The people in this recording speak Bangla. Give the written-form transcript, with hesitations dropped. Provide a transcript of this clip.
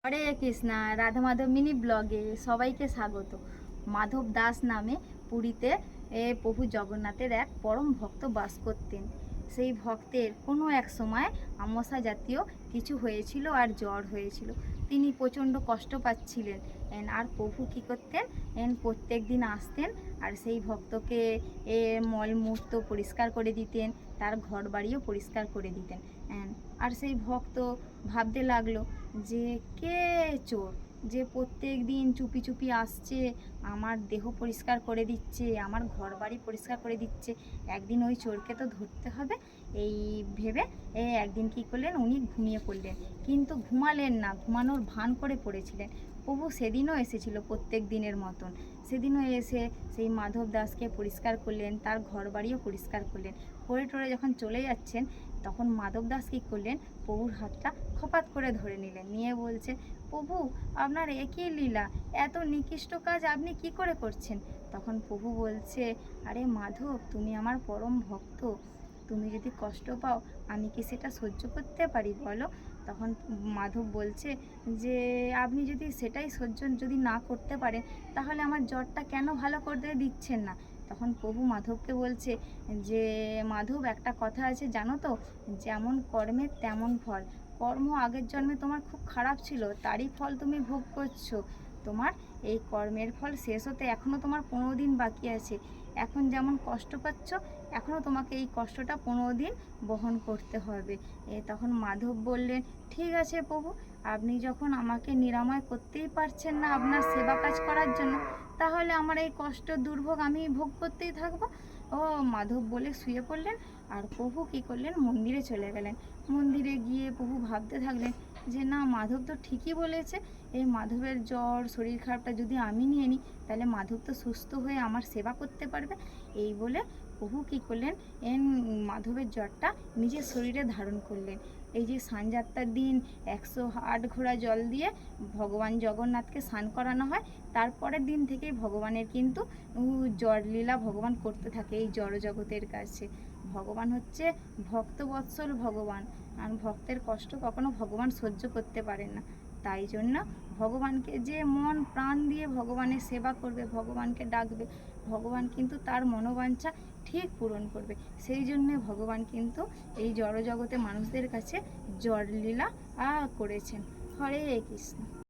হরে কৃষ্ণা, রাধা মাধব মিনি ব্লগে সবাইকে স্বাগত। মাধব দাস নামে পুরীতে প্রভু জগন্নাথের এক পরম ভক্ত বাস করতেন। সেই ভক্তের কোনো এক সময় আমসা জাতীয় কিছু হয়েছিল আর জ্বর হয়েছিল। তিনি প্রচণ্ড কষ্ট পাচ্ছিলেন। আর প্রভু কী করতেন, প্রত্যেক দিন আসতেন আর সেই ভক্তকে মলমূত্র পরিষ্কার করে দিতেন, তার ঘর বাড়িও পরিষ্কার করে দিতেন। আর সেই ভক্ত ভাবতে লাগলো যে কে চোর, যে প্রত্যেক দিন চুপি চুপি আসছে, আমার দেহ পরিষ্কার করে দিচ্ছে, আমার ঘর বাড়ি পরিষ্কার করে দিচ্ছে। একদিন ওই চোরকে তো ধরতে হবে। এই ভেবে একদিন কী করলেন, উনি ঘুমিয়ে পড়লেন। কিন্তু ঘুমালেন না, ঘুমানোর ভান করে পড়েছিলেন। প্রভু সেদিনও এসেছিল প্রত্যেক দিনের মতন। সেদিনও এসে সেই মাধব দাসকে পরিষ্কার করলেন, তার ঘর বাড়িও পরিষ্কার করলেন। করে টোরে যখন চলে যাচ্ছেন, তখন মাধব দাস কী করলেন, প্রভুর হাতটা খপাত করে ধরে নিলেন, নিয়ে বলছে, প্রভু আপনার একই লীলা, এত নিকৃষ্ট কাজ আপনি কি করে করছেন? তখন প্রভু বলছে, আরে মাধব, তুমি আমার পরম ভক্ত, তুমি যদি কষ্ট পাও আমি কি সেটা সহ্য করতে পারি বলো? তখন মাধব বলছে যে আপনি যদি সেটাই সহ্য যদি না করতে পারেন, তাহলে আমার জ্বরটা কেন ভালো করতে দিচ্ছেন না? তখন প্রভু মাধবকে বলছে যে মাধব, একটা কথা আছে জানো তো, যেমন কর্মের তেমন ফল। কর্ম আগের জন্মে তোমার খুব খারাপ ছিল, তারই ফল তুমি ভোগ করছো। তোমার এই কর্মের ফল শেষ হতে এখনও তোমার 15 দিন বাকি আছে। এখন যেমন কষ্ট পাচ্ছ, এখনও তোমাকে এই কষ্টটা 15 দিন বহন করতে হবে। তখন মাধব বললেন, ঠিক আছে প্রভু, আপনি যখন আমাকে নিরাময় করতেই পারছেন না আপনার সেবা কাজ করার জন্য, তাহলে আমার এই কষ্ট দুর্ভোগ আমি ভোগ করতেই থাকবো। ও মাধব বলে শুয়ে পড়লেন। আর প্রভু কী করলেন, মন্দিরে চলে গেলেন। মন্দিরে গিয়ে প্রভু ভাবতে থাকলেন যে না, মাধব তো ঠিকই বলেছে, এই মাধবের জ্বর শরীর খারাপটা যদি আমি নিয়ে নিই, তাহলে মাধব তো সুস্থ হয়ে আমার সেবা করতে পারবে। এই বলে প্রভু কী করলেন, মাধবের জ্বরটা নিজের শরীরে ধারণ করলেন। এই যে স্নানযাত্রার দিন 108 ঘোড়া জল দিয়ে ভগবান জগন্নাথকে স্নান করানো হয়, তারপরের দিন থেকেই ভগবানের কিন্তু জ্বর লীলা ভগবান করতে থাকে এই জড় জগতের কাছে। ভগবান হচ্ছে ভক্তবৎসল ভগবান, আর ভক্তের কষ্ট কখনো ভগবান সহ্য করতে পারেন না। তাই জন্য ভগবানকে যে মন প্রাণ দিয়ে ভগবানের সেবা করবে, ভগবানকে ডাকবে, ভগবান কিন্তু তার মনোবাঞ্ছা ঠিক পূরণ করবে। সেই জন্যে ভগবান কিন্তু এই জড়জগতে মানুষদের কাছে জ্বর লীলা করেছেন। হরে কৃষ্ণ।